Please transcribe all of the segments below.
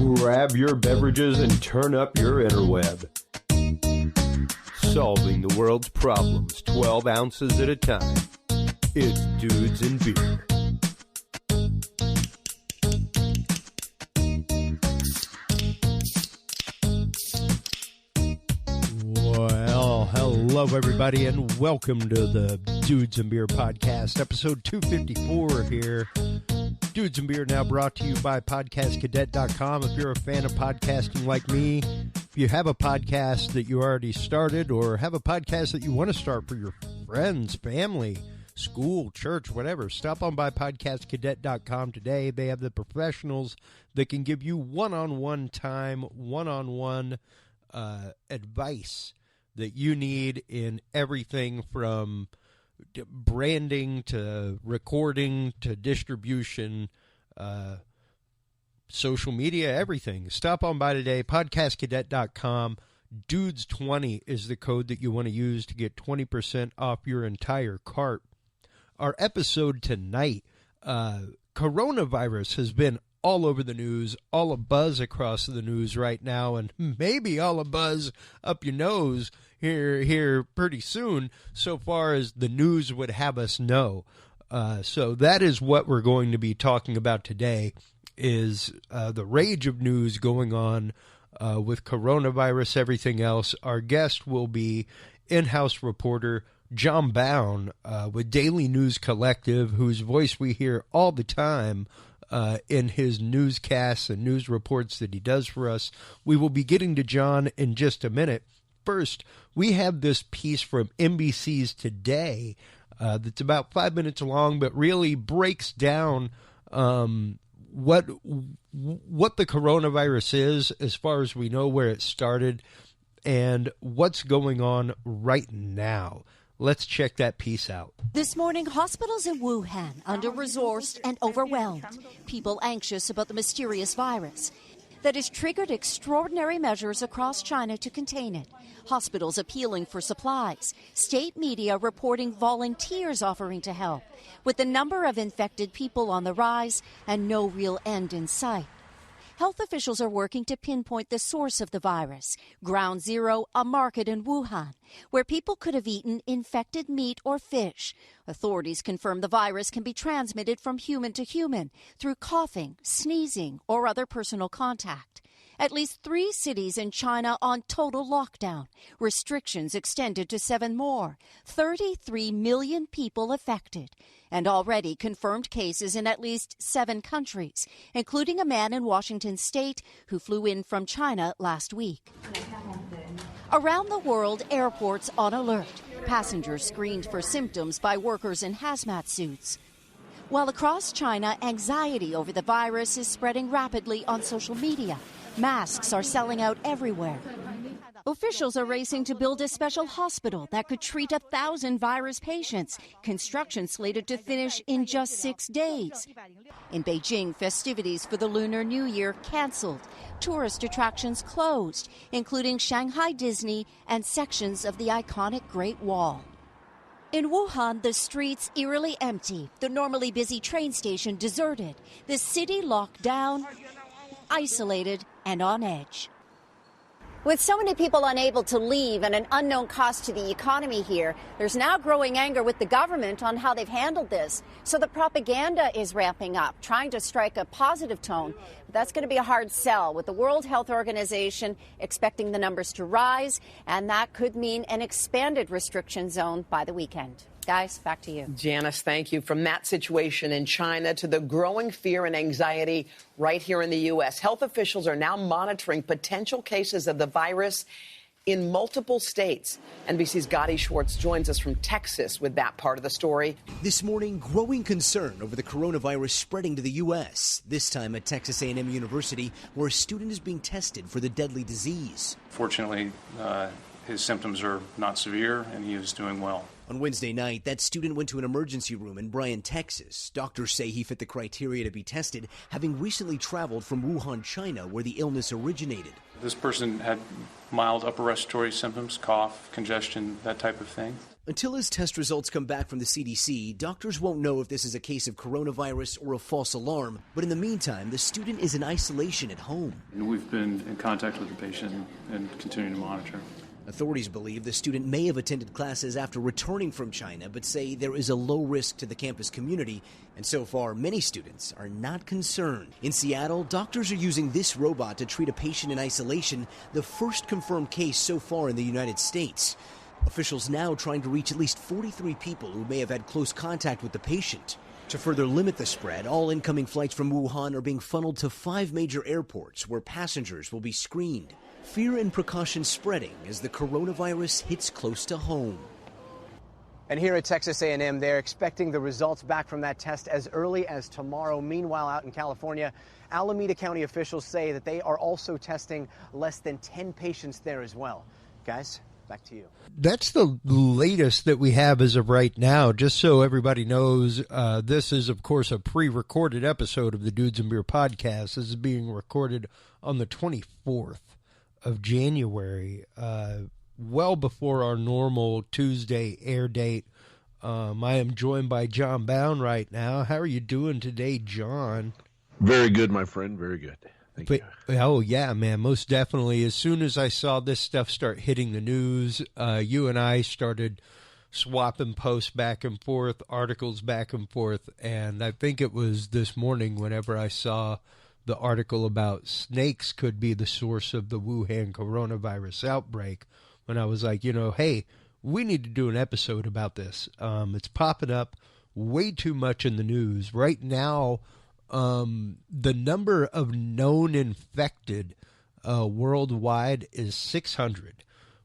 Grab your beverages and turn up your interweb. Solving the world's problems 12 ounces at a time. It's Dudes and Beer. Well, hello everybody, and welcome to the Dudes and Beer podcast, episode 254 here. Dudes and Beer now brought to you by podcastcadet.com. If you're a fan of podcasting like me, if you have a podcast that you already started or have a podcast that you want to start for your friends, family, school, church, whatever, stop on by podcastcadet.com today. They have the professionals that can give you one-on-one time, one-on-one advice that you need in everything from branding to recording to distribution, social media, everything. Stop on by today, podcastcadet.com. Dudes20 is the code that you want to use to get 20% off your entire cart. Our episode tonight, coronavirus has been all over the news, all a buzz across the news right now, and maybe all a buzz up your nose here pretty soon, so far as the news would have us know. So that is what we're going to be talking about today, is the rage of news going on with coronavirus, everything else. Our guest will be in-house reporter Jon Bowne with Daily News Collective, whose voice we hear all the time in his newscasts and news reports that he does for us. We will be getting to Jon in just a minute. First, we have this piece from NBC's Today that's about 5 minutes long, but really breaks down what the coronavirus is, as far as we know, where it started, and what's going on right now. Let's check that piece out. This morning, hospitals in Wuhan under-resourced and overwhelmed. People anxious about the mysterious virus that has triggered extraordinary measures across China to contain it. Hospitals appealing for supplies. State media reporting volunteers offering to help. With the number of infected people on the rise and no real end in sight. Health officials are working to pinpoint the source of the virus. Ground Zero, a market in Wuhan, where people could have eaten infected meat or fish. Authorities confirm the virus can be transmitted from human to human through coughing, sneezing, or other personal contact. At least 3 cities in China on total lockdown. Restrictions extended to 7 more. 33 million people affected. And already confirmed cases in at least 7 countries, including a man in Washington state who flew in from China last week. Around the world, airports on alert. Passengers screened for symptoms by workers in hazmat suits. While across China, anxiety over the virus is spreading rapidly on social media. Masks are selling out everywhere. Officials are racing to build a special hospital that could treat 1,000 virus patients. Construction slated to finish in just 6 days. In Beijing, festivities for the Lunar New Year canceled. Tourist attractions closed, including Shanghai Disney and sections of the iconic Great Wall. In Wuhan, the streets eerily empty. The normally busy train station deserted. The city locked down, isolated, and on edge. With so many people unable to leave and an unknown cost to the economy here, there's now growing anger with the government on how they've handled this. So the propaganda is ramping up, trying to strike a positive tone. But that's going to be a hard sell, with the World Health Organization expecting the numbers to rise, and that could mean an expanded restriction zone by the weekend. Guys, back to you. Janice, thank you. From that situation in China to the growing fear and anxiety right here in the U.S., health officials are now monitoring potential cases of the virus in multiple states. NBC's Gotti Schwartz joins us from Texas with that part of the story. This morning, growing concern over the coronavirus spreading to the U.S., this time at Texas A&M University, where a student is being tested for the deadly disease. Fortunately, his symptoms are not severe, and he is doing well. On Wednesday night, that student went to an emergency room in Bryan, Texas. Doctors say he fit the criteria to be tested, having recently traveled from Wuhan, China, where the illness originated. This person had mild upper respiratory symptoms, cough, congestion, that type of thing. Until his test results come back from the CDC, doctors won't know if this is a case of coronavirus or a false alarm. But in the meantime, the student is in isolation at home. We've been in contact with the patient and continue to monitor. Authorities believe the student may have attended classes after returning from China, but say there is a low risk to the campus community. And so far, many students are not concerned. In Seattle, doctors are using this robot to treat a patient in isolation, the first confirmed case so far in the United States. Officials now trying to reach at least 43 people who may have had close contact with the patient. To further limit the spread, all incoming flights from Wuhan are being funneled to 5 major airports where passengers will be screened. Fear and precaution spreading as the coronavirus hits close to home. And here at Texas A&M, they're expecting the results back from that test as early as tomorrow. Meanwhile, out in California, Alameda County officials say that they are also testing less than 10 patients there as well. Guys, back to you. That's the latest that we have as of right now. Just so everybody knows, this is, of course, a pre-recorded episode of the Dudes and Beer podcast. This is being recorded on the 24th of January, well before our normal Tuesday air date. I am joined by Jon Bowne right now. How are you doing today, John? Very good, my friend. Very good. Thank you. Oh, yeah, man, most definitely. As soon as I saw this stuff start hitting the news, you and I started swapping posts back and forth, articles back and forth, and I think it was this morning whenever I saw the article about snakes could be the source of the Wuhan coronavirus outbreak, when I was like, hey, we need to do an episode about this. It's popping up way too much in the news. Right now, the number of known infected worldwide is 600.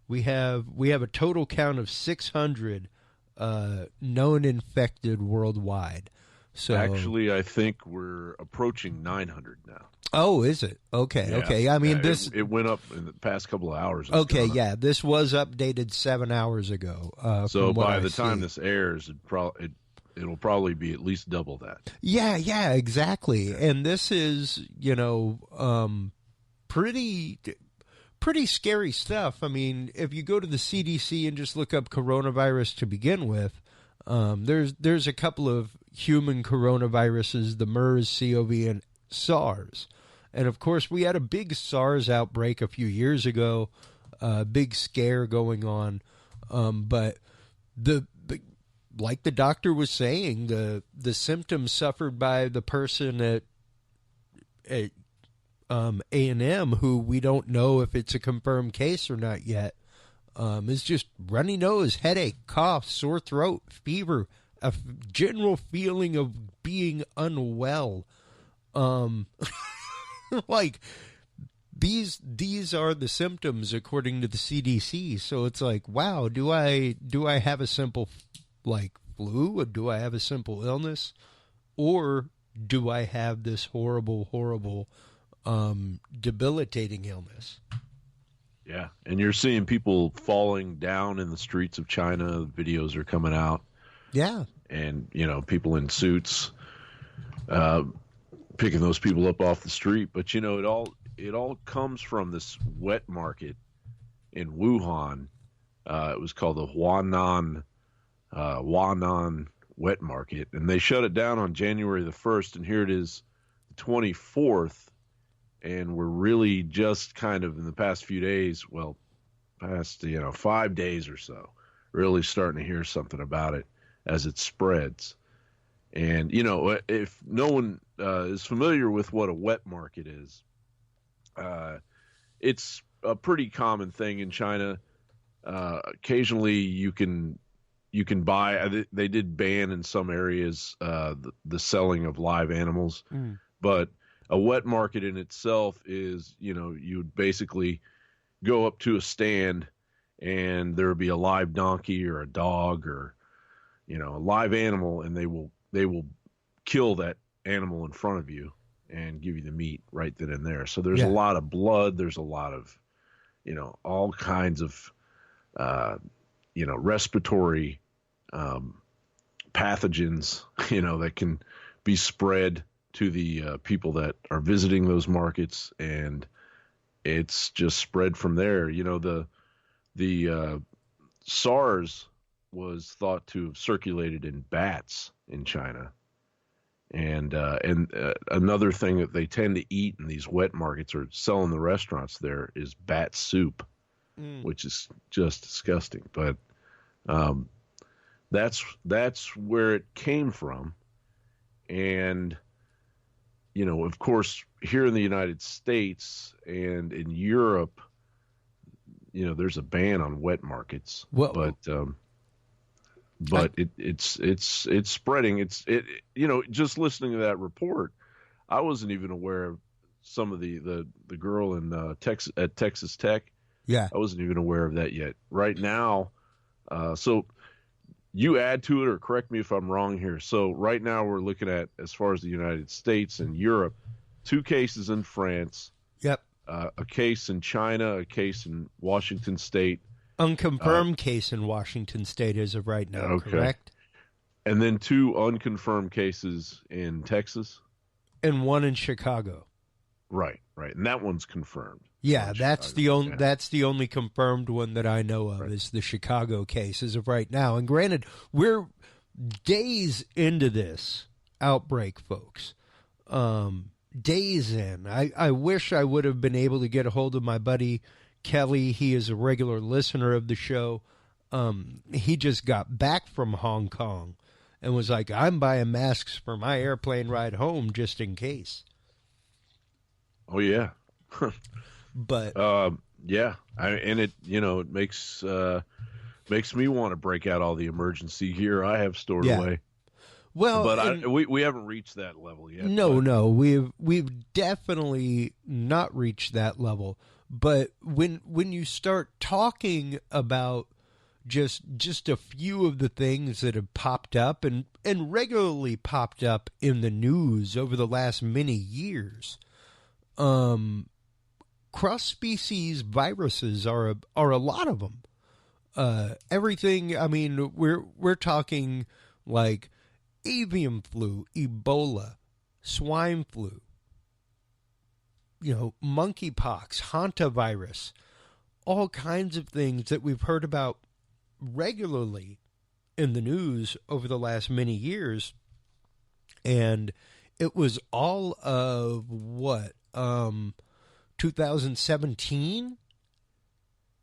We have a total count of 600 known infected worldwide. So actually, I think we're approaching 900 now. Oh, is it? Okay, yeah. Okay. I mean, it went up in the past couple of hours. Okay, yeah, this was updated 7 hours ago. So by the time this airs, it'll probably be at least double that. Yeah, exactly. And this is, pretty scary stuff. I mean, if you go to the CDC and just look up coronavirus to begin with, there's a couple of human coronaviruses, the MERS, CoV, and SARS. And of course, we had a big SARS outbreak a few years ago, big scare going on. But like the doctor was saying, the symptoms suffered by the person at A&M, who we don't know if it's a confirmed case or not yet, is just runny nose, headache, cough, sore throat, fever, a general feeling of being unwell. Like these are the symptoms according to the CDC. So it's like, wow, do I have a simple flu, or do I have a simple illness, or do I have this horrible debilitating illness? Yeah, and you're seeing people falling down in the streets of China. Videos are coming out. Yeah. And, people in suits picking those people up off the street. But, it all comes from this wet market in Wuhan. It was called the Huanan wet market. And they shut it down on January the 1st, and here it is the 24th. And we're really just kind of in the past few days, past 5 days or so, really starting to hear something about it as it spreads. And, if no one is familiar with what a wet market is, it's a pretty common thing in China. Occasionally you can buy, they did ban in some areas the selling of live animals, but a wet market in itself is, you'd basically go up to a stand and there would be a live donkey or a dog or, a live animal, and they will kill that animal in front of you and give you the meat right then and there. So there's a lot of blood. There's a lot of, all kinds of, respiratory pathogens, that can be spread to the people that are visiting those markets, and it's just spread from there. The SARS was thought to have circulated in bats in China. And another thing that they tend to eat in these wet markets or sell in the restaurants there is bat soup, which is just disgusting. But that's where it came from. And, you know, of course, here in the United States and in Europe, you know, there's a ban on wet markets. Well, but it's spreading. You know, just listening to that report, I wasn't even aware of some of the girl in Texas at Texas Tech. Yeah, I wasn't even aware of that yet. Right now, so you add to it or correct me if I'm wrong here. So right now we're looking at, as far as the United States and Europe, 2 cases in France. Yep. A case in China, a case in Washington State. Unconfirmed case in Washington State as of right now, okay. Correct? And then 2 unconfirmed cases in Texas. And 1 in Chicago. Right. And that one's confirmed. Yeah, that's the only confirmed one that I know of, is the Chicago case as of right now. And granted, we're days into this outbreak, folks. Days in. I wish I would have been able to get a hold of my buddy Kelly. He is a regular listener of the show. He just got back from Hong Kong and was like, I'm buying masks for my airplane ride home just in case. Oh, yeah. But yeah, and it, you know, it makes me want to break out all the emergency gear I have stored away. Well, but we haven't reached that level yet. No, we've definitely not reached that level. But when you start talking about just a few of the things that have popped up and regularly popped up in the news over the last many years, cross-species viruses are a lot of them. Everything. I mean, we're talking like avian flu, Ebola, swine flu, you know, monkeypox, hantavirus, all kinds of things that we've heard about regularly in the news over the last many years. And it was all of 2017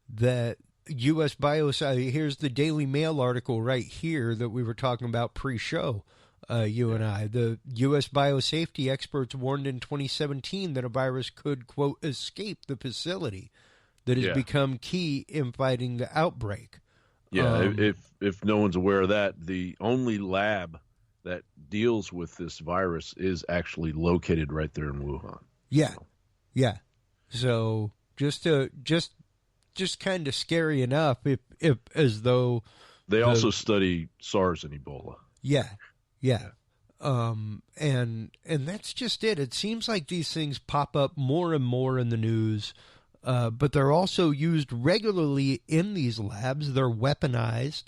that U.S. here's the Daily Mail article right here that we were talking about pre-show, you and I. The U.S. biosafety experts warned in 2017 that a virus could, quote, escape the facility that has become key in fighting the outbreak. Yeah, if no one's aware of that, the only lab that deals with this virus is actually located right there in Wuhan. Yeah, yeah. So just kind of scary enough, if as though they also study SARS and Ebola. Yeah. And that's just it. It seems like these things pop up more and more in the news, but they're also used regularly in these labs. They're weaponized,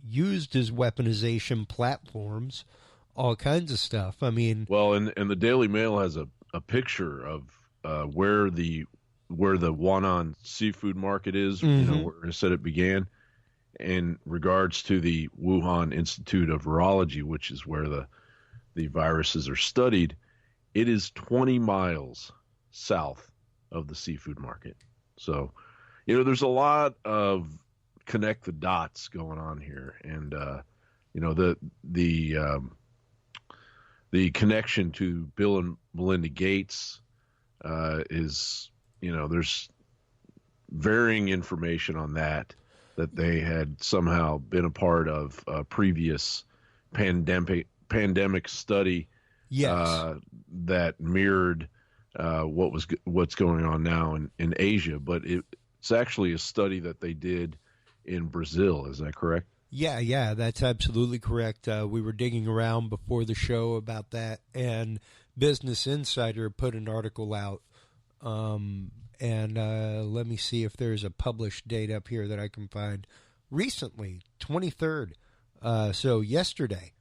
used as weaponization platforms, all kinds of stuff. I mean, well, and the Daily Mail has a picture of where the Wuhan seafood market is, you know, where it said it began, in regards to the Wuhan Institute of Virology, which is where the viruses are studied. It is 20 miles south of the seafood market. So, you know, there's a lot of connect the dots going on here, and you know, the connection to Bill and Melinda Gates is, you know, there's varying information on that they had somehow been a part of a previous pandemic study that mirrored what's going on now in Asia, but it's actually a study that they did in Brazil. Is that correct? Yeah, that's absolutely correct. We were digging around before the show about that, and Business Insider put an article out. And let me see if there's a published date up here that I can find. Recently, 23rd, so yesterday,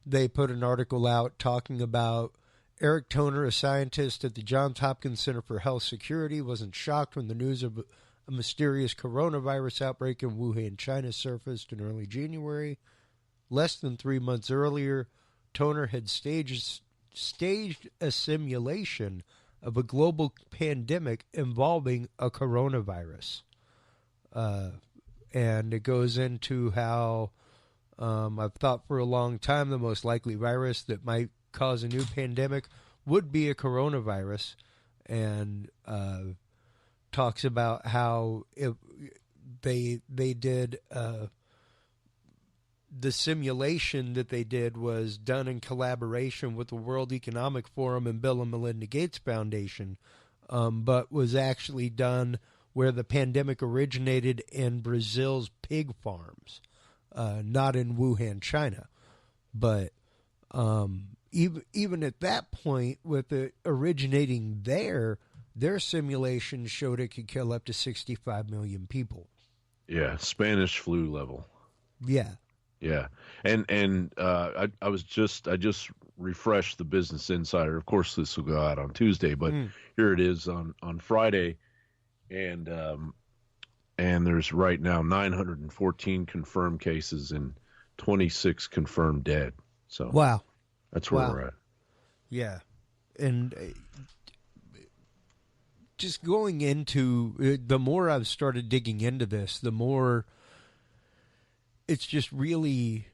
they put an article out talking about Eric Toner, a scientist at the Johns Hopkins Center for Health Security, wasn't shocked when the news of A mysterious coronavirus outbreak in Wuhan, China surfaced in early January. Less than 3 months earlier, Toner had staged a simulation of a global pandemic involving a coronavirus. And it goes into how I've thought for a long time the most likely virus that might cause a new pandemic would be a coronavirus, and talks about how they did the simulation that they did was done in collaboration with the World Economic Forum and Bill and Melinda Gates Foundation, but was actually done where the pandemic originated in Brazil's pig farms, not in Wuhan, China. But even at that point, with it originating there, their simulation showed it could kill up to 65 million people. Yeah, Spanish flu level. Yeah. Yeah, and I just refreshed the Business Insider. Of course, this will go out on Tuesday, but here it is on Friday, and there's right now 914 confirmed cases and 26 confirmed dead. So wow, that's where we're at. Yeah, and just going into the more I've started digging into this, the more. It's just really,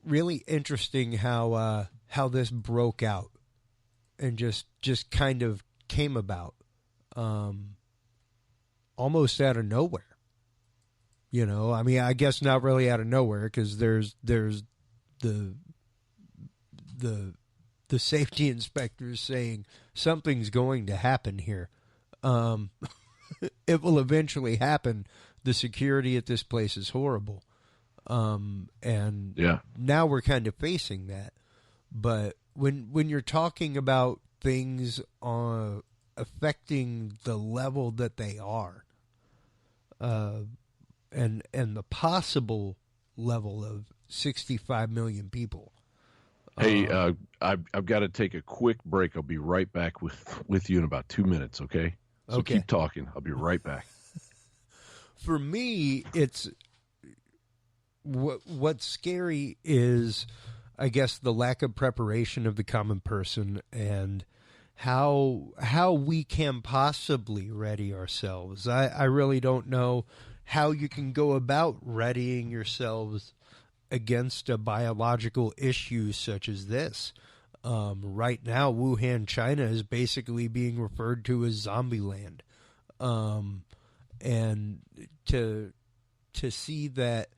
really interesting how this broke out and just kind of came about, almost out of nowhere. You know, I mean, I guess not really out of nowhere, because there's the safety inspectors saying something's going to happen here. It will eventually happen. The security at this place is horrible. And now we're kind of facing that. But when you're talking about things affecting the level that they are, and the possible level of 65 million people. Hey, I've got to take a quick break. I'll be right back with you in about 2 minutes. Okay. So keep talking. I'll be right back. For me, it's. What's scary is, I guess, the lack of preparation of the common person and how we can possibly ready ourselves. I really don't know how you can go about readying yourselves against a biological issue such as this. Right now, Wuhan, China is basically being referred to as zombie land. And to see that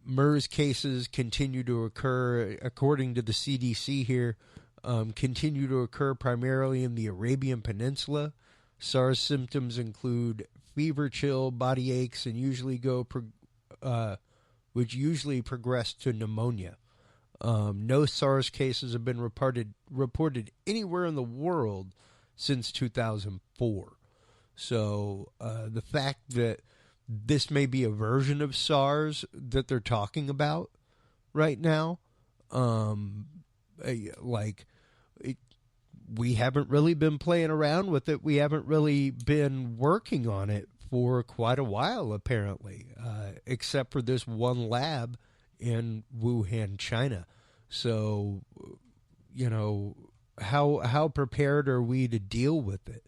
MERS cases continue to occur, according to the CDC here, continue to occur primarily in the Arabian Peninsula. SARS symptoms include fever, chill, body aches, and which usually progress to pneumonia. No SARS cases have been reported anywhere in the world since 2004. So the fact that this may be a version of SARS that they're talking about right now, we haven't really been playing around with it. We haven't really been working on it for quite a while, apparently, except for this one lab in Wuhan, China. So, you know, how prepared are we to deal with it?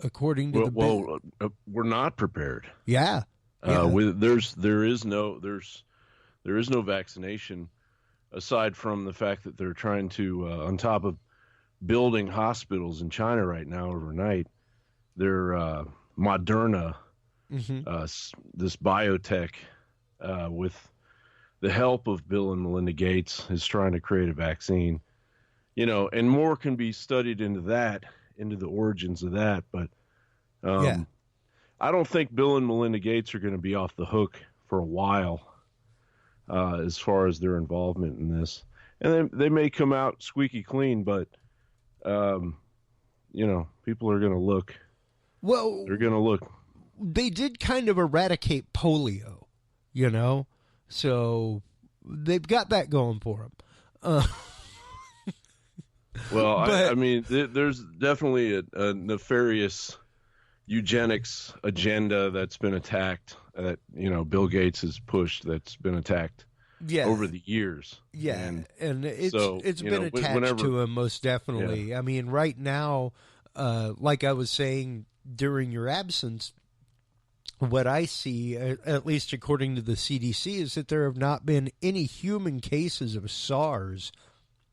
According to we're not prepared. Yeah. There is no vaccination, aside from the fact that they're trying to, on top of building hospitals in China right now overnight, they're Moderna, this biotech, with the help of Bill and Melinda Gates, is trying to create a vaccine. You know, and more can be studied into the origins of that, but I don't think Bill and Melinda Gates are going to be off the hook for a while, as far as their involvement in this. And they may come out squeaky clean, but you know, people are going to look. Well, they're going to look. They did kind of eradicate polio, you know, so they've got that going for them. Well, I mean, there's definitely a nefarious eugenics agenda that's been attacked, that Bill Gates has pushed, that's been attacked over the years. Yeah, and it's been attached to him most definitely. Yeah. I mean, right now, like I was saying during your absence, what I see, at least according to the CDC, is that there have not been any human cases of SARS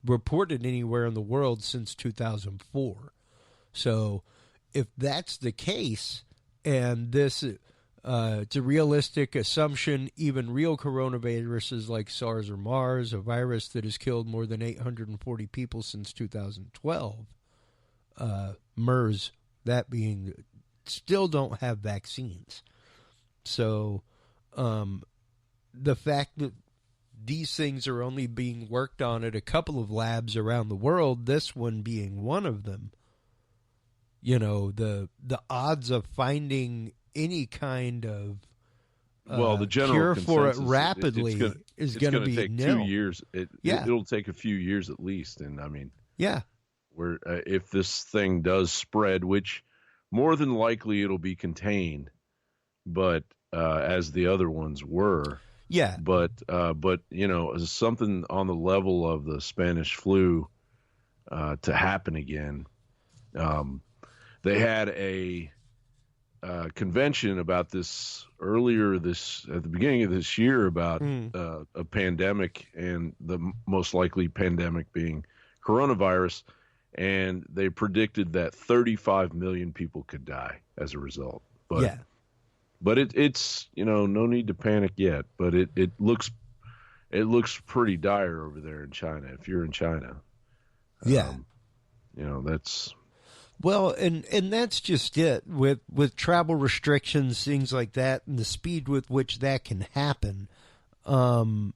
reported anywhere in the world since 2004. So if that's the case, and this it's a realistic assumption, even real coronaviruses like SARS or MERS, a virus that has killed more than 840 people since 2012, MERS, that being, still don't have vaccines. So the fact that these things are only being worked on at a couple of labs around the world, this one being one of them, the odds of finding any kind of the general cure for it consensus, rapidly is going to be take nil. 2 years. It'll take a few years at least, and I mean, where if this thing does spread, which more than likely it'll be contained, but as the other ones were. Yeah. But something on the level of the Spanish flu to happen again. They had a convention about this earlier at the beginning of this year about a pandemic, and the most likely pandemic being coronavirus, and they predicted that 35 million people could die as a result. But it's no need to panic yet. But it looks pretty dire over there in China. If you're in China, that's. Well, and that's just it with travel restrictions, things like that, and the speed with which that can happen. A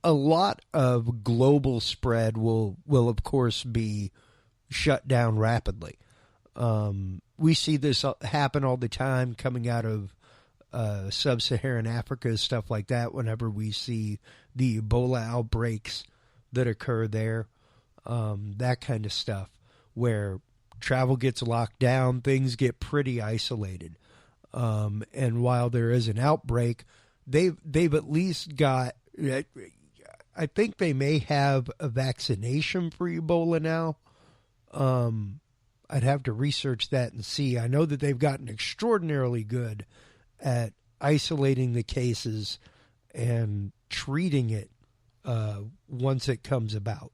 lot of global spread will of course be shut down rapidly. We see this happen all the time coming out of sub-Saharan Africa, stuff like that, whenever we see the Ebola outbreaks that occur there, that kind of stuff, where travel gets locked down, things get pretty isolated. And while there is an outbreak, they've at least got, I think they may have a vaccination for Ebola now. I'd have to research that and see. I know that they've gotten extraordinarily good at isolating the cases and treating it once it comes about.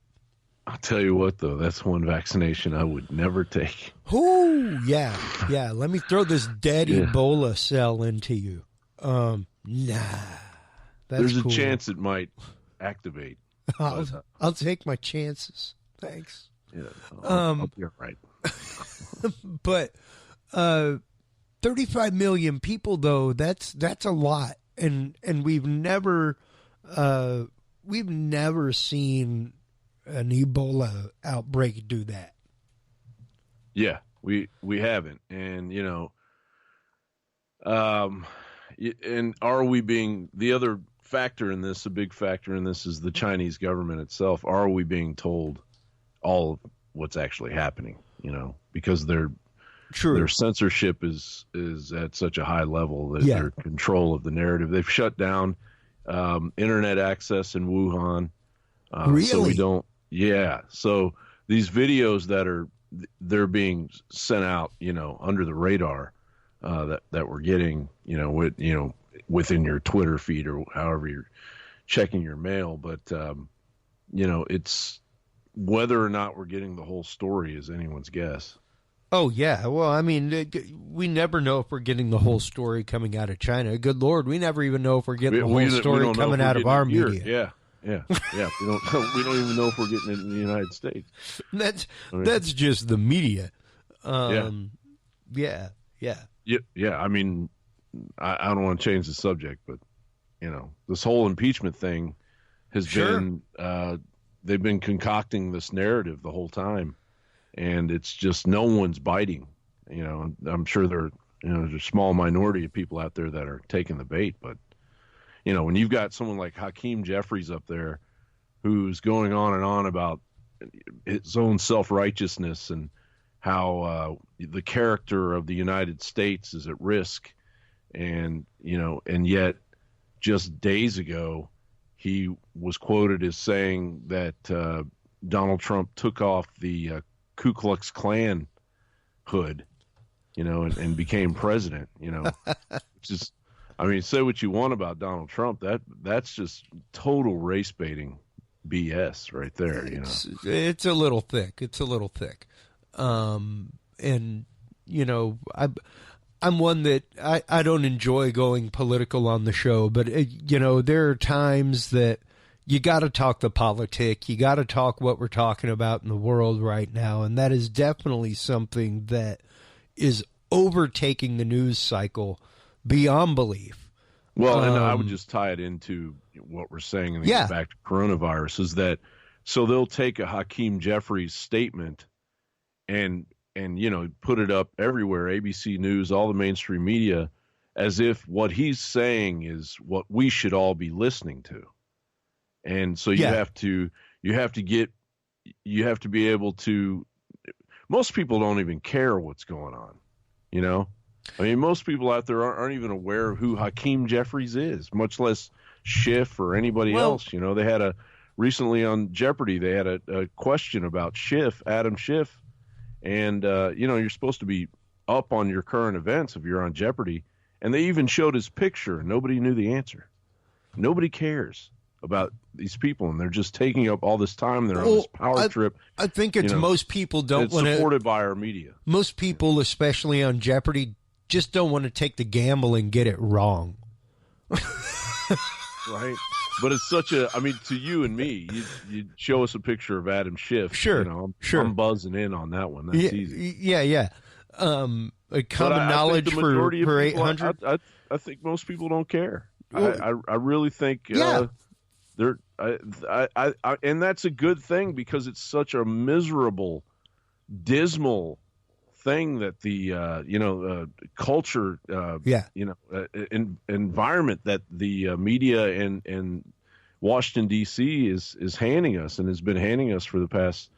I'll tell you what, though, that's one vaccination I would never take. Oh, yeah. Let me throw this dead Ebola cell into you. Nah. There's cool. a chance it might activate. I'll take my chances. Thanks. Yeah, I'll be all right. But 35 million people, though, that's a lot, and we've never seen an Ebola outbreak do that. Yeah, we haven't, and and are we being, the other factor in this, a big factor in this, is the Chinese government itself. Are we being told all of what's actually happening? Because their censorship is at such a high level that their control of the narrative. They've shut down internet access in Wuhan. Really? So we don't. Yeah. So these videos they're being sent out, under the radar, that we're getting, within your Twitter feed or however you're checking your mail. But, it's whether or not we're getting the whole story is anyone's guess. Oh, yeah. Well, I mean, we never know if we're getting the whole story coming out of China. Good Lord, we never even know if we're getting the whole story coming out of our media. Yeah. We don't even know if we're getting it in the United States. That's just the media. Yeah. I mean, I don't want to change the subject, but this whole impeachment thing has been. They've been concocting this narrative the whole time, and it's just no one's biting. I'm sure there's a small minority of people out there that are taking the bait, but when you've got someone like Hakeem Jeffries up there who's going on and on about his own self-righteousness and how the character of the United States is at risk, and yet just days ago he was quoted as saying that Donald Trump took off the Ku Klux Klan hood, and became president. Just, I mean, say what you want about Donald Trump, that's just total race baiting BS right there. It's a little thick. And I'm one that I don't enjoy going political on the show, but there are times that you got to talk the politic. You got to talk what we're talking about in the world right now, and that is definitely something that is overtaking the news cycle beyond belief. Well, and I would just tie it into what we're saying and get back to coronavirus is that, so they'll take a Hakeem Jeffries statement and put it up everywhere, ABC News, all the mainstream media, as if what he's saying is what we should all be listening to. And so you have to be able to, most people don't even care what's going on, I mean, most people out there aren't even aware of who Hakeem Jeffries is, much less Schiff or anybody else. They had recently on Jeopardy, they had a question about Schiff, Adam Schiff. And, you're supposed to be up on your current events if you're on Jeopardy. And they even showed his picture. Nobody knew the answer. Nobody cares about these people. And they're just taking up all this time. They're on this power trip. I think it's most people don't want to. It's supported by our media. Most people, especially on Jeopardy, just don't want to take the gamble and get it wrong. Right. But it's such to you and me, you'd show us a picture of Adam Schiff. Sure. I'm buzzing in on that one. That's easy. Yeah. A common knowledge for 800. I think most people don't care. I really think they're and that's a good thing, because it's such a miserable, dismal thing that the culture environment that the media and Washington D.C. is handing us, and has been handing us for the past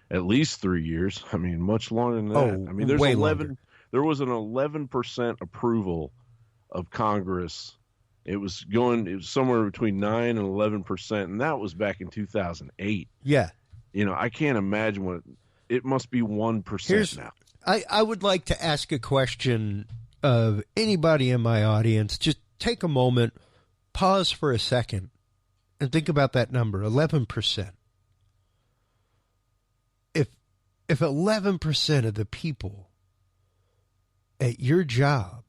at least 3 years. I mean, much longer than that. I mean, there was an 11% approval of Congress. It was somewhere between 9 and 11%, and that was back in 2008. Yeah. I can't imagine it must be 1% now. I would like to ask a question of anybody in my audience. Just take a moment, pause for a second, and think about that number, 11%. If 11% of the people at your job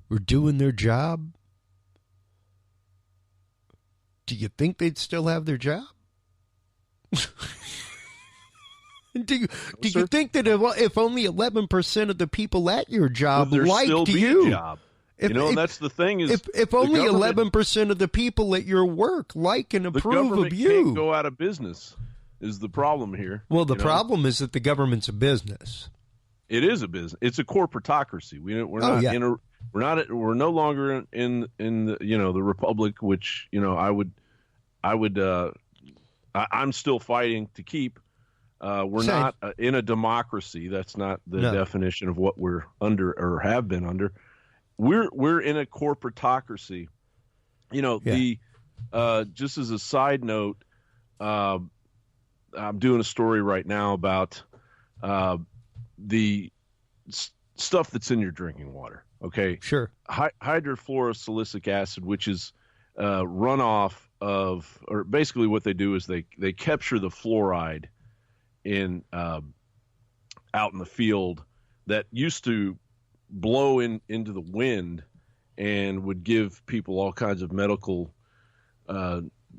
were doing their job, do you think they'd still have their job? Do you think that if only 11% of the people at your job liked you, and that's the thing is, if only 11% of the people at your work like and approve of you, the government can't go out of business. Is the problem here? Well, the problem is that the government's a business. It is a business. It's a corporatocracy. We're no longer in the republic, which I'm still fighting to keep. We're not in a democracy. That's not the definition of what we're under or have been under. We're in a corporatocracy. Just as a side note, I'm doing a story right now about the stuff that's in your drinking water. Okay, sure. Hydrofluorosilicic acid, which is runoff of, or basically what they do is they capture the fluoride in out in the field that used to blow into the wind and would give people all kinds of medical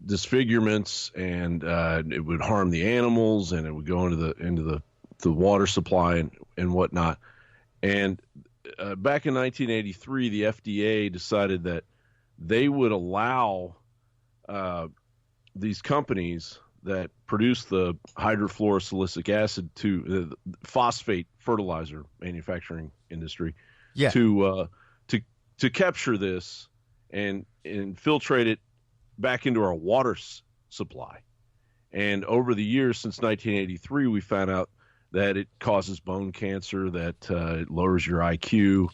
disfigurements, and it would harm the animals, and it would go into the water supply and whatnot. And back in 1983, the FDA decided that they would allow these companies that produce the hydrofluorosilicic acid to the phosphate fertilizer manufacturing industry to capture this and infiltrate it back into our water supply. And over the years since 1983, we found out that it causes bone cancer, that it lowers your IQ,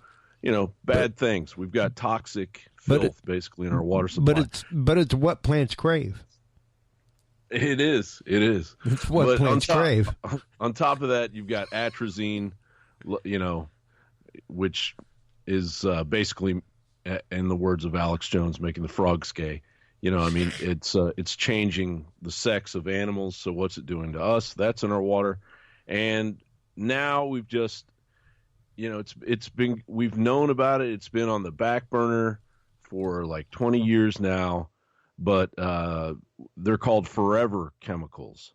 bad things. We've got toxic filth basically in our water supply. But it's what plants crave. It is. It's what plants crave. On top of that, you've got atrazine, which is basically, in the words of Alex Jones, making the frogs gay. It's changing the sex of animals. So what's it doing to us? That's in our water. And now we've just, we've known about it. It's been on the back burner for like 20 years now, but they're called forever chemicals,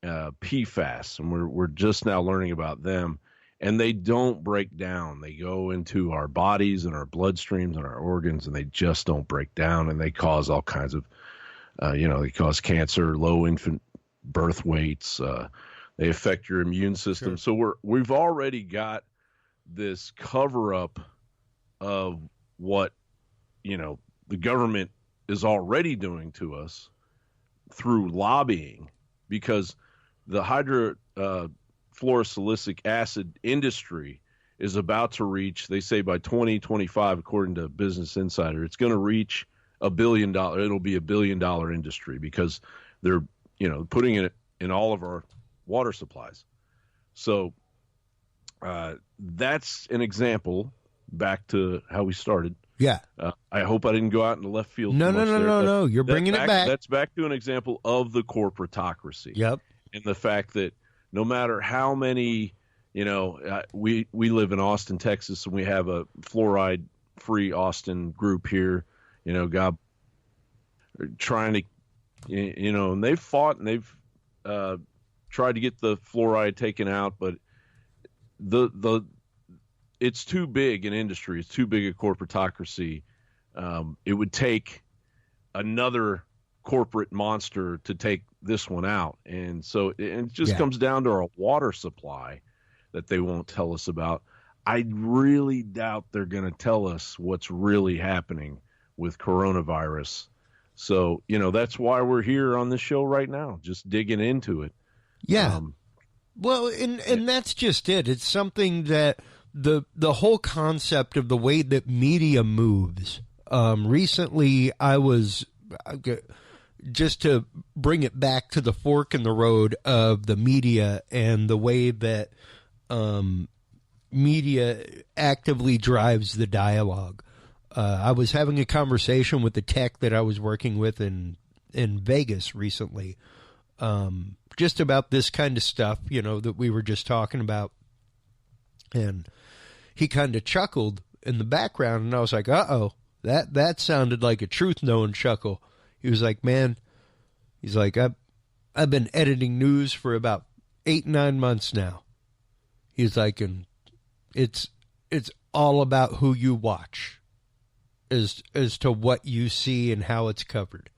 PFAS, and we're just now learning about them. And they don't break down. They go into our bodies and our bloodstreams and our organs, and they just don't break down. And they cause all kinds of, they cause cancer, low infant birth weights. They affect your immune system. Sure. So we've already got this cover up of what, the government is already doing to us through lobbying, because the fluorosilicic acid industry is about to reach, they say by 2025, according to Business Insider, it's going to reach $1 billion. It'll be $1 billion industry because they're, putting it in all of our water supplies. So that's an example, back to how we started. Yeah. I hope I didn't go out in the left field. No. You're bringing it back. That's back to an example of the corporatocracy. Yep. And the fact that no matter how many, we live in Austin, Texas, and we have a fluoride-free Austin group here, God, trying to, and they've fought and they've tried to get the fluoride taken out, but it's too big an industry. It's too big a corporatocracy. It would take another corporate monster to take this one out. And so it just comes down to our water supply that they won't tell us about. I really doubt they're going to tell us what's really happening with coronavirus. So, that's why we're here on this show right now, just digging into it. Yeah. Well, and that's just it. It's something that the whole concept of the way that media moves. Recently, I was, just to bring it back to the fork in the road of the media and the way that media actively drives the dialogue. I was having a conversation with the tech that I was working with in Vegas recently, just about this kind of stuff, that we were just talking about. And he kind of chuckled in the background, and I was like, uh-oh, that sounded like a truth-knowing chuckle. He was like, man, he's like, I've been editing news for about 8-9 months now. He's like, and it's all about who you watch as to what you see and how it's covered.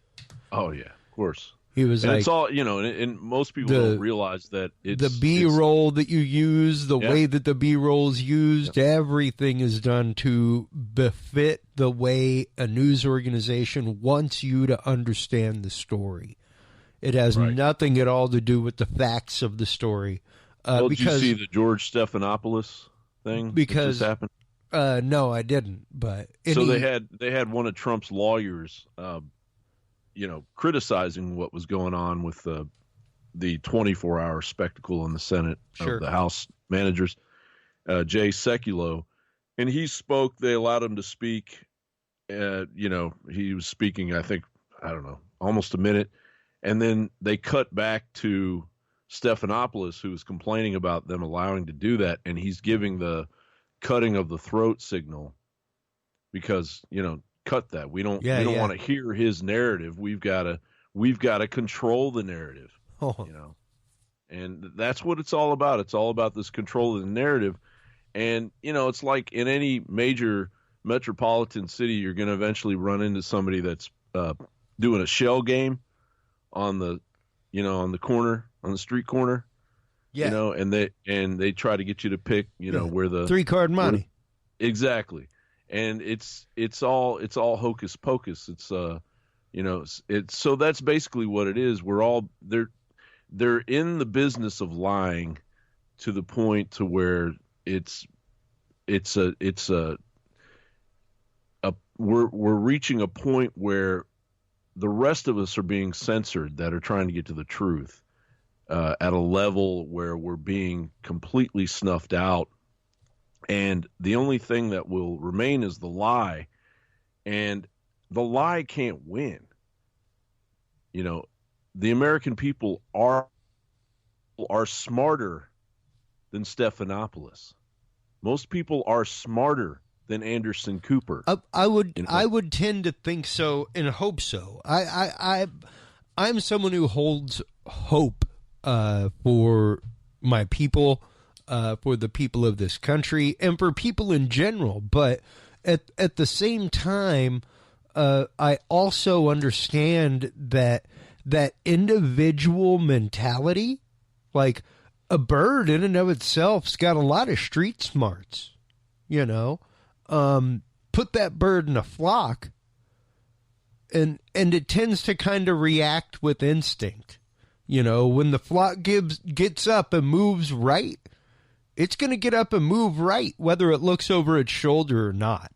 Oh, yeah, of course. He was like, it's all, and most people don't realize that it's the B-roll that you use, the way that the B-roll is used, everything is done to befit the way a news organization wants you to understand the story. It has nothing at all to do with the facts of the story. Did you see the George Stephanopoulos thing? Because that just happened? No, I didn't. But so they had one of Trump's lawyers, criticizing what was going on with the 24-hour spectacle in the Senate of the House managers, Jay Sekulow, and he spoke. They allowed him to speak. He was speaking, I think, almost a minute, and then they cut back to Stephanopoulos, who was complaining about them allowing to do that, and he's giving the cutting of the throat signal because cut that. We don't want to hear his narrative. We've got to control the narrative. And that's what it's all about. It's all about this control of the narrative. And it's like in any major metropolitan city, you're going to eventually run into somebody that's doing a shell game on the corner, on the street corner. Yeah. And they try to get you to pick, where the 3-card money. Exactly. And it's all hocus pocus. It's so that's basically what it is. We're all they're in the business of lying to the point to where we're reaching a point where the rest of us are being censored that are trying to get to the truth at a level where we're being completely snuffed out. And the only thing that will remain is the lie. And the lie can't win. You know, the American people are smarter than Stephanopoulos. Most people are smarter than Anderson Cooper. I would tend to think so and hope so. I'm someone who holds hope for my people, for the people of this country, and for people in general. But at the same time, I also understand that individual mentality, like a bird in and of itself's got a lot of street smarts, you know. Put that bird in a flock, and it tends to kind of react with instinct. You know, when the flock gets up and moves right, it's going to get up and move right, whether it looks over its shoulder or not.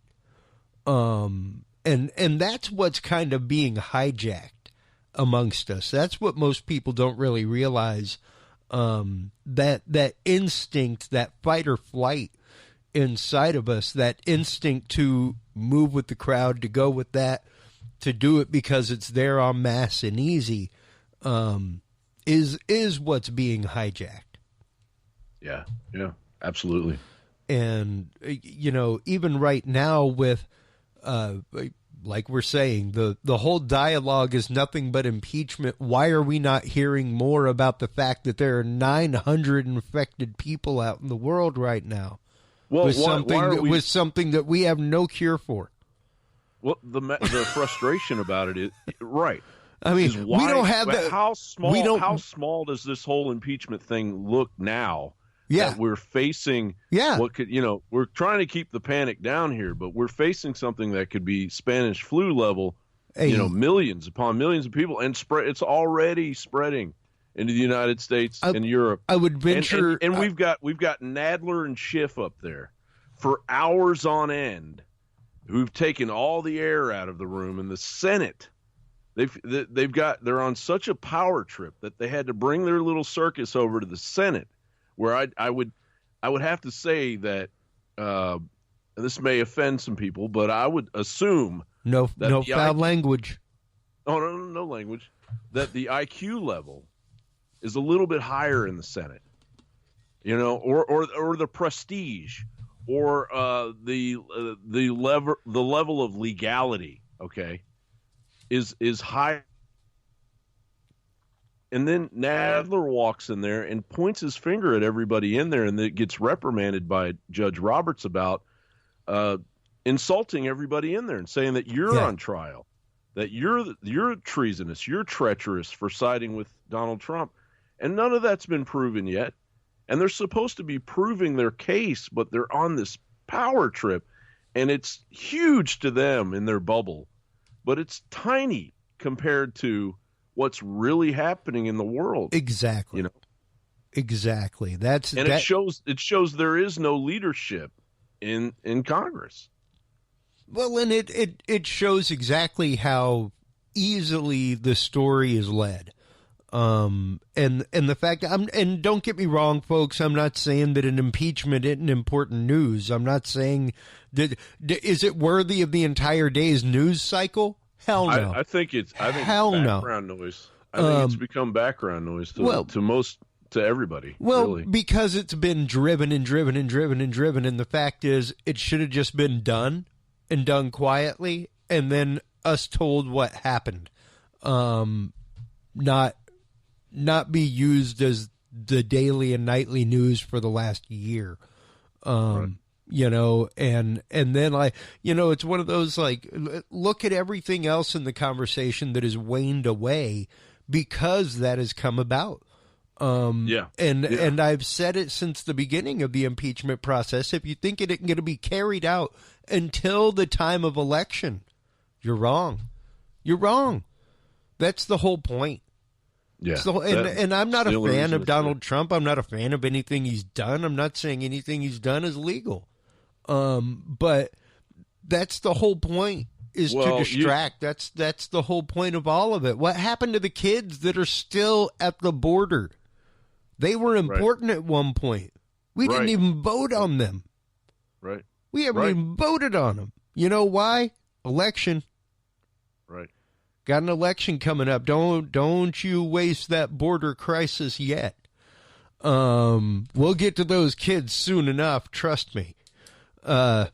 And that's what's kind of being hijacked amongst us. That's what most people don't really realize. That instinct, that fight or flight inside of us, that instinct to move with the crowd, to go with that, to do it because it's there en masse and easy, is what's being hijacked. Yeah, absolutely. And, you know, even right now with, like we're saying, the whole dialogue is nothing but impeachment. Why are we not hearing more about the fact that there are 900 infected people out in the world right now? Well, with something that we have no cure for. Well, the frustration about it is right. I mean, we don't have that. How small does this whole impeachment thing look now? Yeah, that we're facing. Yeah, what could we're trying to keep the panic down here, but we're facing something that could be Spanish flu level. Millions upon millions of people, and it's already spreading into the United States and Europe. I would venture, and we've got Nadler and Schiff up there for hours on end, who've taken all the air out of the room. In the Senate, they're on such a power trip that they had to bring their little circus over to the Senate, where I would have to say that this may offend some people, but I would assume no foul language. Oh no language. That the IQ level is a little bit higher in the Senate, or the prestige, or the level of legality, okay, is high. And then Nadler walks in there and points his finger at everybody in there, and it gets reprimanded by Judge Roberts about insulting everybody in there and saying that you're on trial, that you're treasonous, you're treacherous for siding with Donald Trump. And none of that's been proven yet. And they're supposed to be proving their case, but they're on this power trip, and it's huge to them in their bubble, but it's tiny compared to what's really happening in the world. Exactly. Exactly. It shows there is no leadership in Congress. Well, and it shows exactly how easily the story is led. And the fact, and don't get me wrong, folks, I'm not saying that an impeachment isn't important news. I'm not saying that, is it worthy of the entire day's news cycle? Hell no. I think it's background noise. I think it's become background noise to everybody. Well, really. Because it's been driven, and the fact is it should have just been done and done quietly, and then us told what happened. Not be used as the daily and nightly news for the last year. Right. And then it's one of those, like, look at everything else in the conversation that has waned away because that has come about. And I've said it since the beginning of the impeachment process. If you think it isn't going to be carried out until the time of election, you're wrong. You're wrong. That's the whole point. Yeah. So, and I'm not a fan of Donald there. Trump. I'm not a fan of anything he's done. I'm not saying anything he's done is legal. But that's the whole point, is to distract. That's the whole point of all of it. What happened to the kids that are still at the border? They were important at one point. We didn't even vote on them. Right. We haven't even voted on them. You know why? Election. Right. Got an election coming up. Don't you waste that border crisis yet. We'll get to those kids soon enough. Trust me. When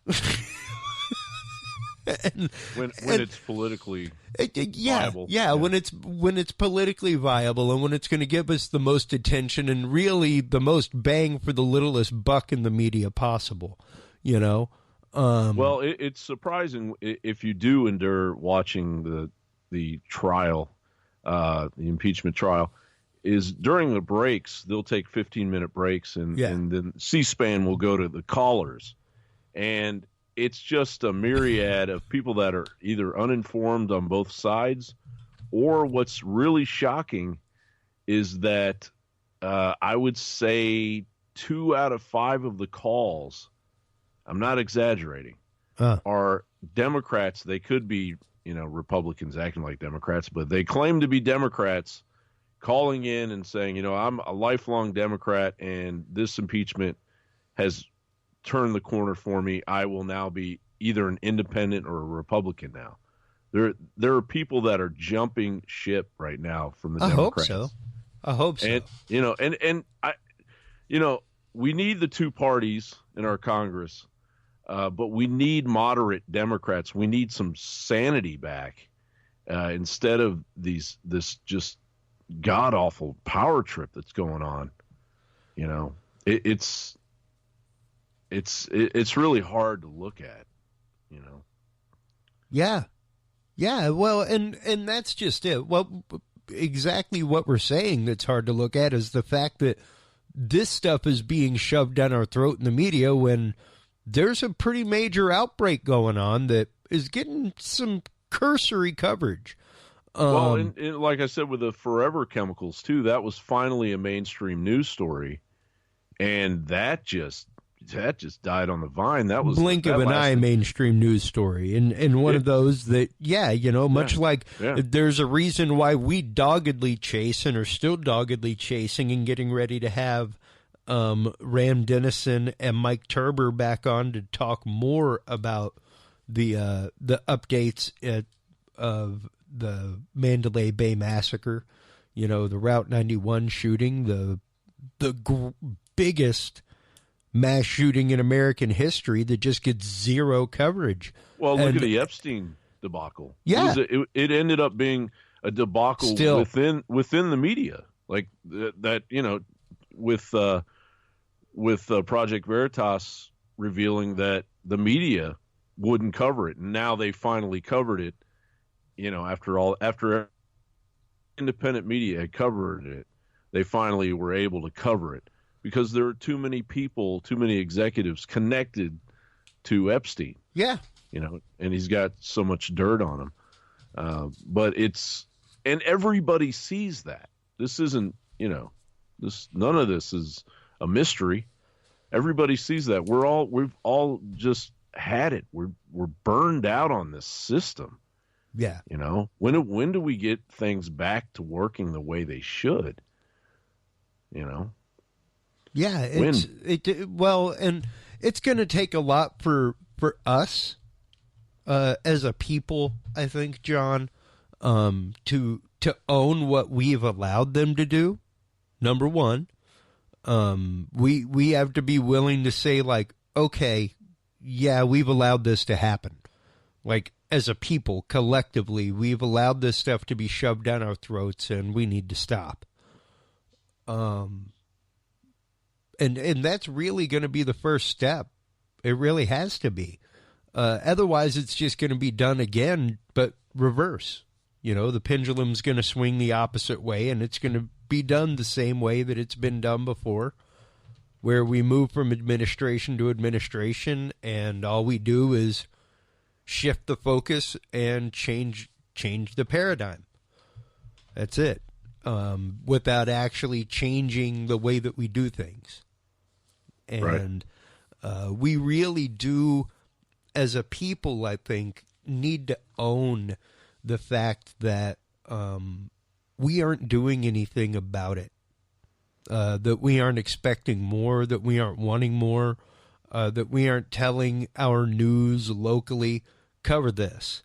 it's politically viable. Yeah, when it's politically viable, and when it's going to give us the most attention and really the most bang for the littlest buck in the media possible, you know. Well, it's surprising if you do endure watching the trial, the impeachment trial, is during the breaks, they'll take 15-minute breaks, and then C-SPAN will go to the callers, and it's just a myriad of people that are either uninformed on both sides, or what's really shocking is that I would say 2 out of 5 of the calls, I'm not exaggerating, are Democrats. They could be, Republicans acting like Democrats, but they claim to be Democrats calling in and saying, I'm a lifelong Democrat and this impeachment has turned the corner for me. I will now be either an independent or a Republican now. There are people that are jumping ship right now from the Democrats. I hope so. And I we need the two parties in our Congress, but we need moderate Democrats. We need some sanity back instead of this just god awful power trip that's going on. It's really hard to look at, Yeah. Well, and that's just it. Well, exactly what we're saying that's hard to look at is the fact that this stuff is being shoved down our throat in the media when there's a pretty major outbreak going on that is getting some cursory coverage. Well, and like I said, with the forever chemicals too, that was finally a mainstream news story, and that just died on the vine. That was blink of an eye mainstream news story, and one of those that much like there's a reason why we doggedly chase and are still doggedly chasing and getting ready to have Ram Dennison and Mike Turber back on to talk more about the updates of the Mandalay Bay massacre, the Route 91 shooting, the biggest mass shooting in American history that just gets zero coverage. Well, look at the Epstein debacle. Yeah, it ended up being a debacle within the media, like that. With Project Veritas revealing that the media wouldn't cover it, and now they finally covered it. After independent media had covered it, they finally were able to cover it. Because there are too many people, too many executives connected to Epstein. Yeah. And he's got so much dirt on him. But and everybody sees that. This isn't, none of this is a mystery. Everybody sees that. We've all just had it. We're burned out on this system. Yeah. When do we get things back to working the way they should? Yeah, and it's going to take a lot for us as a people, I think, John, to own what we've allowed them to do. Number one, we have to be willing to say, like, okay, yeah, we've allowed this to happen. Like, as a people, collectively, we've allowed this stuff to be shoved down our throats, and we need to stop. And that's really going to be the first step. It really has to be. Otherwise, it's just going to be done again, but reverse. The pendulum's going to swing the opposite way, and it's going to be done the same way that it's been done before, where we move from administration to administration, and all we do is shift the focus and change the paradigm. That's it. without actually changing the way that we do things. And we really do, as a people, I think, need to own the fact that we aren't doing anything about it, that we aren't expecting more, that we aren't wanting more, that we aren't telling our news locally, cover this.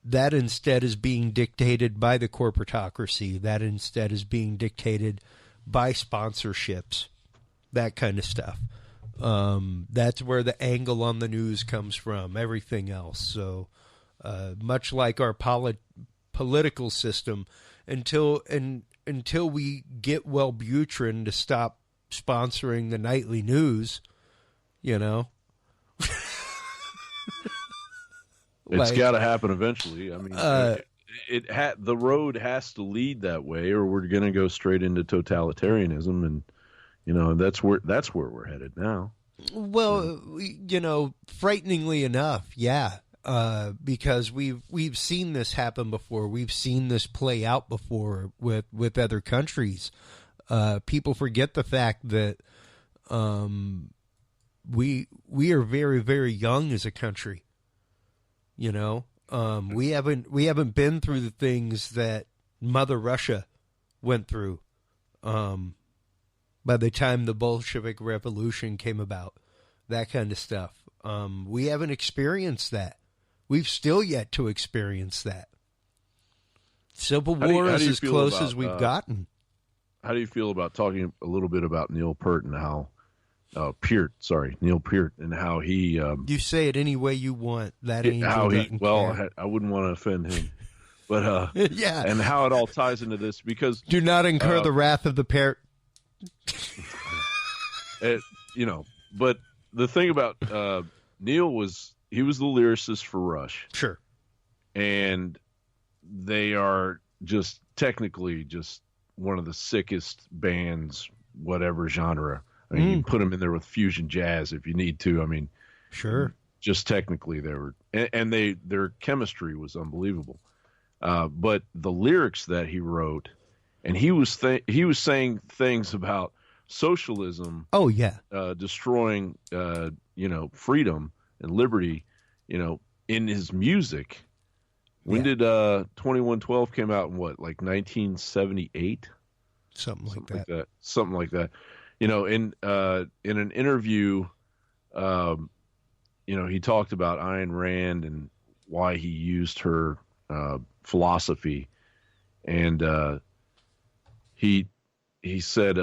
That instead is being dictated by the corporatocracy. That instead is being dictated by sponsorships, that kind of stuff. That's where the angle on the news comes from, everything else. So much like our political system, until we get Wellbutrin to stop sponsoring the nightly news, you know. It's got to happen eventually. I mean, the road has to lead that way, or we're going to go straight into totalitarianism, and you know that's where we're headed now. Well, you know, frighteningly enough, yeah, because we've seen this happen before. We've seen this play out before with other countries. People forget the fact that we are very, very young as a country. You know, we haven't been through the things that Mother Russia went through. By the time the Bolshevik Revolution came about, that kind of stuff. We haven't experienced that. We've still yet to experience that. Civil War is as close as we've gotten. How do you feel about talking a little bit about Neil Peart and how Neil Peart and how he... you say it any way you want. That angel doesn't care. I wouldn't want to offend him. But, yeah. And how it all ties into this, because... Do not incur the wrath of the Peart. You know, but the thing about Neil he was the lyricist for Rush. Sure. And they are just technically just one of the sickest bands, whatever genre. I mean, you can put them in there with fusion jazz if you need to. I mean, sure. Just technically, they were, and their chemistry was unbelievable. But the lyrics that he wrote, and he was saying things about socialism. Oh yeah, destroying freedom and liberty, in his music. When did 2112 came out in what, like 1978? Something like that. Something like that. In an interview, he talked about Ayn Rand and why he used her philosophy, and he said,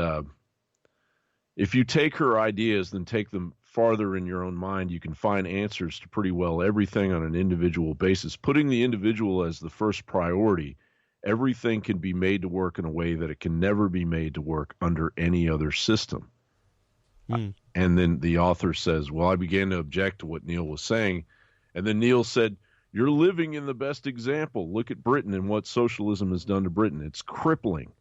if you take her ideas, then take them farther in your own mind, you can find answers to pretty well everything on an individual basis. Putting the individual as the first priority, everything can be made to work in a way that it can never be made to work under any other system. And then the author says, well, I began to object to what Neil was saying. And then Neil said, you're living in the best example. Look at Britain and what socialism has done to Britain. It's crippling.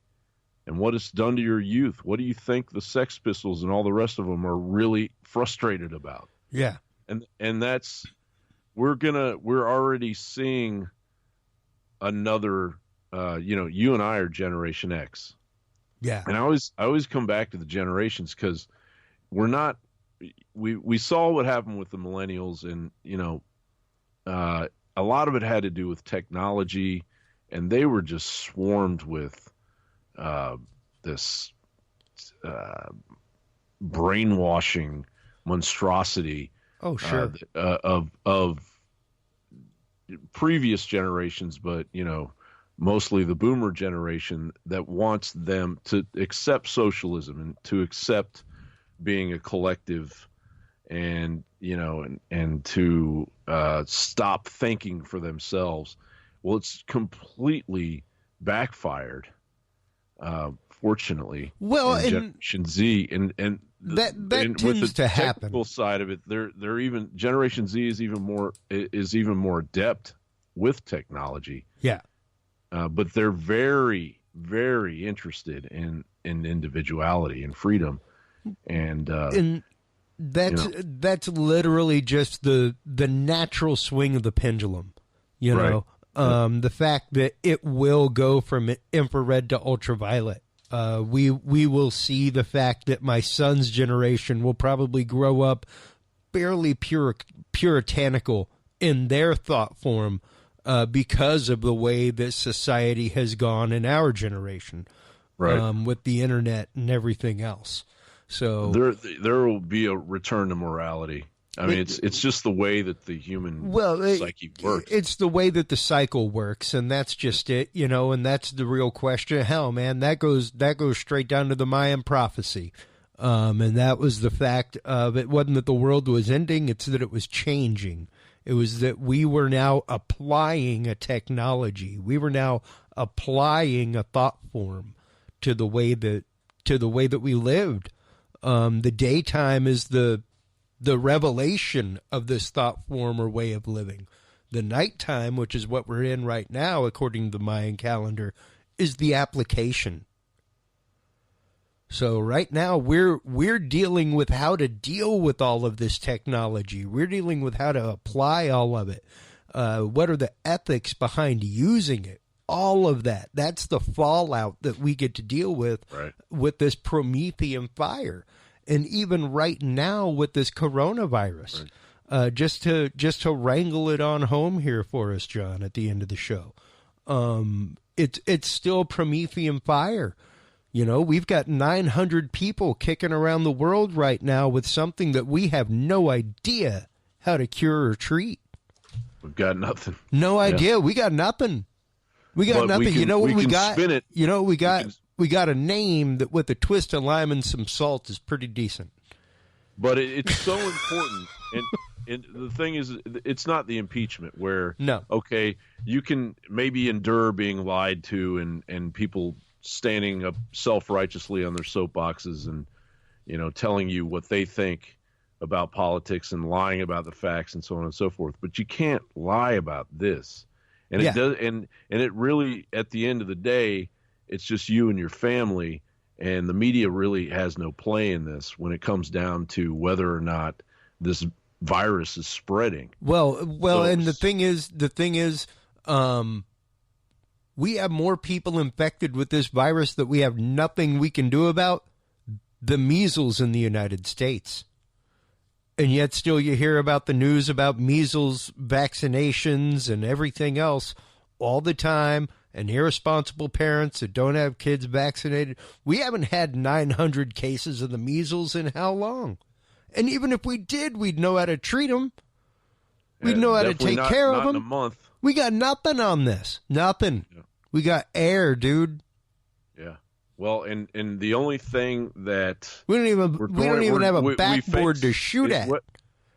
And what it's done to your youth. What do you think the Sex Pistols and all the rest of them are really frustrated about? Yeah. And that's, we're already seeing another, you and I are Generation X. Yeah. And I always come back to the generations, because we're not, we saw what happened with the millennials, and, a lot of it had to do with technology, and they were just swarmed with this brainwashing monstrosity. Oh, sure. Of previous generations, but mostly the boomer generation that wants them to accept socialism and to accept being a collective, and and to stop thinking for themselves. Well, it's completely backfired. Fortunately, well, in Generation Z, and that tends with the to happen. Technical side of it, they're even Generation Z is even more adept with technology. Yeah, but they're very, very interested in individuality and freedom, and that's literally just the natural swing of the pendulum. Right. The fact that it will go from infrared to ultraviolet. We will see the fact that my son's generation will probably grow up fairly puritanical in their thought form because of the way that society has gone in our generation, right? With the internet and everything else. So there will be a return to morality. I mean, it's just the way that the human psyche works. It's the way that the cycle works, and that's just it, you know. And that's the real question. Hell, man, that goes straight down to the Mayan prophecy, and that was the fact of it wasn't that the world was ending; it's that it was changing. It was that we were now applying a technology. We were now applying a thought form to the way that we lived. The daytime is the revelation of this thought form or way of living. The nighttime, which is what we're in right now, according to the Mayan calendar, is the application. So right now we're dealing with how to deal with all of this technology. We're dealing with how to apply all of it. What are the ethics behind using it? All of that. That's the fallout that we get to deal with with this Promethean fire. And even right now with this coronavirus, just to wrangle it on home here for us, John, at the end of the show, it's still Promethean fire. You know, we've got 900 people kicking around the world right now with something that we have no idea how to cure or treat. We've got nothing. No idea. We got nothing. We got nothing. You know what we got? Spin it. You know what we got? We got a name that with a twist of lime and some salt is pretty decent. But it's so important. And the thing is, it's not the impeachment where, okay, you can maybe endure being lied to and people standing up self-righteously on their soapboxes and, you know, telling you what they think about politics and lying about the facts and so on and so forth. But you can't lie about this. And it does, and it really, at the end of the day, it's just you and your family, and the media really has no play in this when it comes down to whether or not this virus is spreading. Well, and the thing is, we have more people infected with this virus that we have nothing we can do about. The measles in the United States. And yet still you hear about the news about measles vaccinations and everything else all the time, and irresponsible parents that don't have kids vaccinated. We haven't had 900 cases of the measles in how long? And even if we did, we'd know how to treat them. We'd know how to take care of them. In a month. We got nothing on this. Nothing. Yeah. We got air, dude. Yeah. Well, and the only thing that we don't even have a backboard to shoot at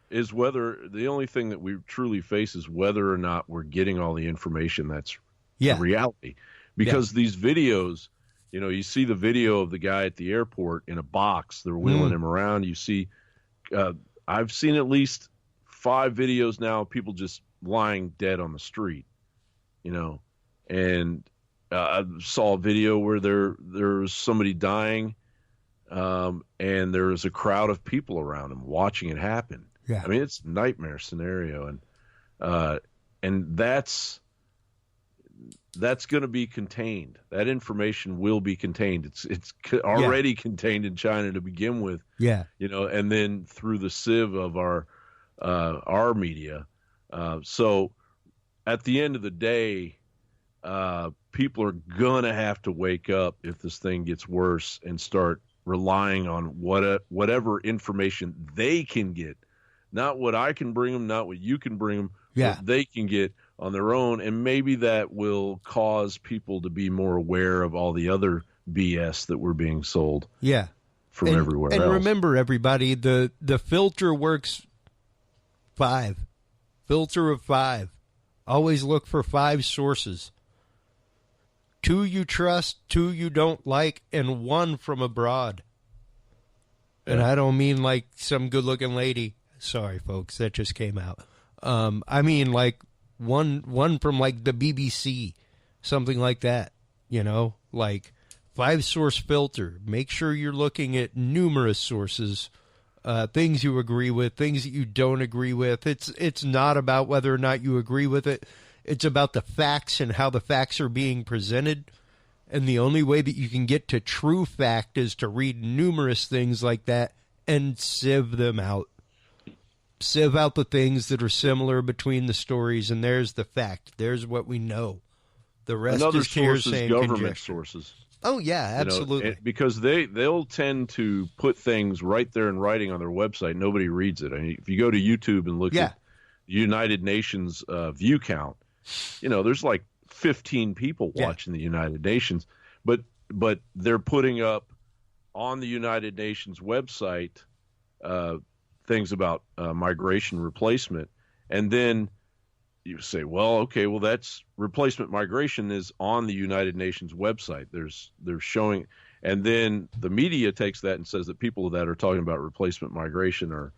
is whether the only thing that we truly face is whether or not we're getting all the information that's the reality. Because these videos, you know, you see the video of the guy at the airport in a box, they're wheeling him around. You see, I've seen at least 5 videos now of people just lying dead on the street, you know, and I saw a video where there's somebody dying, and there's a crowd of people around him watching it happen. Yeah. I mean, it's a nightmare scenario, and that's going to be contained. That information will be contained. It's already contained in China to begin with. Yeah. You know, and then through the sieve of our media. So at the end of the day, people are going to have to wake up if this thing gets worse and start relying on whatever information they can get. Not what I can bring them, not what you can bring them, what they can get on their own. And maybe that will cause people to be more aware of all the other BS that we're being sold from everywhere else. And remember, everybody, the filter works 5. Filter of 5. Always look for 5 sources. 2 you trust, 2 you don't like, and 1 from abroad. And I don't mean like some good-looking lady. Sorry, folks, that just came out. I mean like one from like the BBC, something like that. You know, like 5-source filter. Make sure you're looking at numerous sources, things you agree with, things that you don't agree with. It's not about whether or not you agree with it. It's about the facts and how the facts are being presented. And the only way that you can get to true fact is to read numerous things like that and sieve them out. Sieve out the things that are similar between the stories, and there's the fact. There's what we know. The rest Another is hearsay source is and government conjecture. sources. Oh, yeah, absolutely. Because they'll tend to put things right there in writing on their website. Nobody reads it. I mean, if you go to YouTube and look at the United Nations view count, there's like 15 people watching the United Nations, but they're putting up on the United Nations website things about migration replacement, and then you say, well, okay, well, that's replacement migration is on the United Nations website. They're showing, and then the media takes that and says that people that are talking about replacement migration are,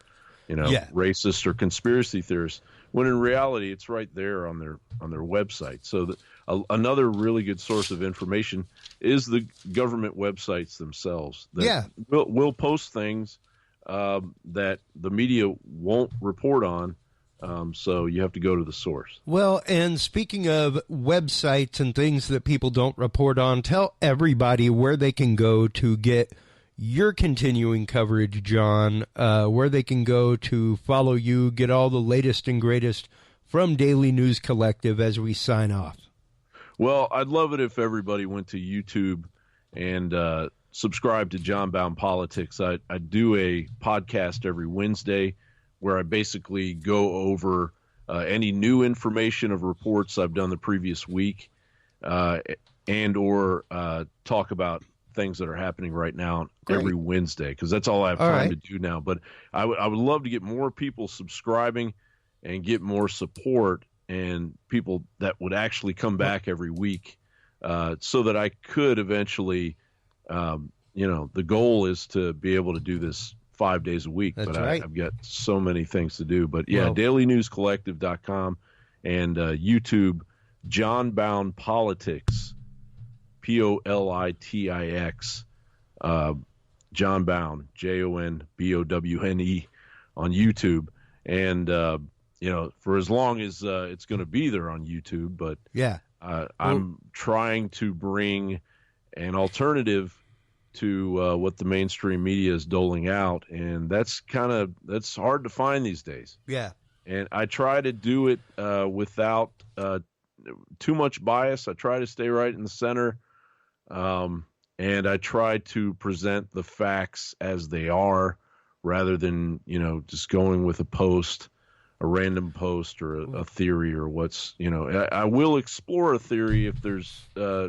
racist or conspiracy theorists. When in reality, it's right there on their website. So another really good source of information is the government websites themselves. We'll post things that the media won't report on. So you have to go to the source. Well, and speaking of websites and things that people don't report on, tell everybody where they can go to get your continuing coverage, Jon, where they can go to follow you, get all the latest and greatest from Daily News Collective as we sign off. Well, I'd love it if everybody went to YouTube and subscribe to Jon Bowne Politix. I do a podcast every Wednesday where I basically go over any new information of reports I've done the previous week and or talk about things that are happening right now every Wednesday, because that's all I have time to do now. But I would love to get more people subscribing and get more support and people that would actually come back every week so that I could eventually, the goal is to be able to do this 5 days a week. That's but right. I've got so many things to do. But yeah, dailynewscollective.com and YouTube, Jon Bowne Politix, Politix, Jon Bowne, JonBowne on YouTube. And, for as long as it's going to be there on YouTube. But I'm trying to bring an alternative to what the mainstream media is doling out, and that's hard to find these days. Yeah. And I try to do it without too much bias. I try to stay right in the center, and I try to present the facts as they are, rather than just going with a random post or a theory or what's I will explore a theory if there's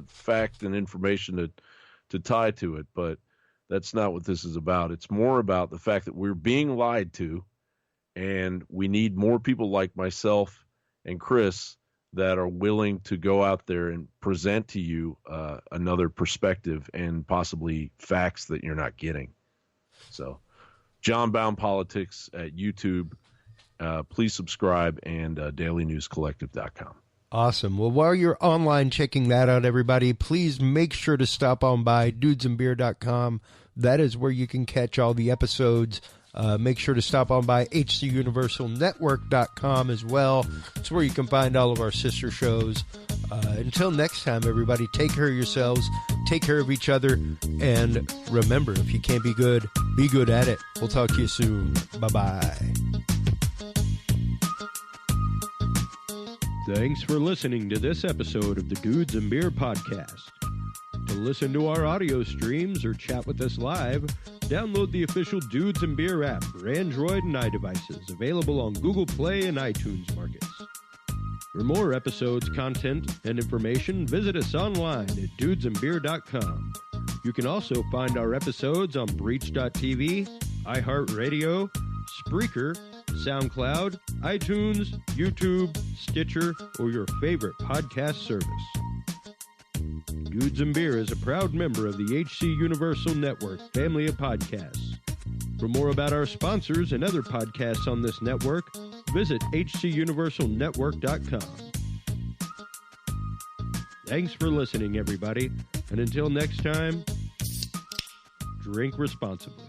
fact and information to tie to it, but that's not what this is about. It's more about the fact that we're being lied to, and we need more people like myself and Chris that are willing to go out there and present to you another perspective and possibly facts that you're not getting. So, Jon Bowne Politix at YouTube. Please subscribe, and dailynewscollective.com. Awesome. Well, while you're online checking that out, everybody, please make sure to stop on by dudesandbeer.com. That is where you can catch all the episodes. Make sure to stop on by hcuniversalnetwork.com as well. It's where you can find all of our sister shows. Until next time, everybody, take care of yourselves, take care of each other, and remember, if you can't be good at it. We'll talk to you soon. Bye-bye. Thanks for listening to this episode of the Dudes and Beer Podcast. To listen to our audio streams or chat with us live, download the official Dudes and Beer app for Android and iDevices, available on Google Play and iTunes markets. For more episodes, content, and information, visit us online at dudesandbeer.com. You can also find our episodes on Breach.tv, iHeartRadio, Spreaker, SoundCloud, iTunes, YouTube, Stitcher, or your favorite podcast service. Dudes and Beer is a proud member of the HC Universal Network family of podcasts. For more about our sponsors and other podcasts on this network, visit hcuniversalnetwork.com. Thanks for listening, everybody, and until next time, drink responsibly.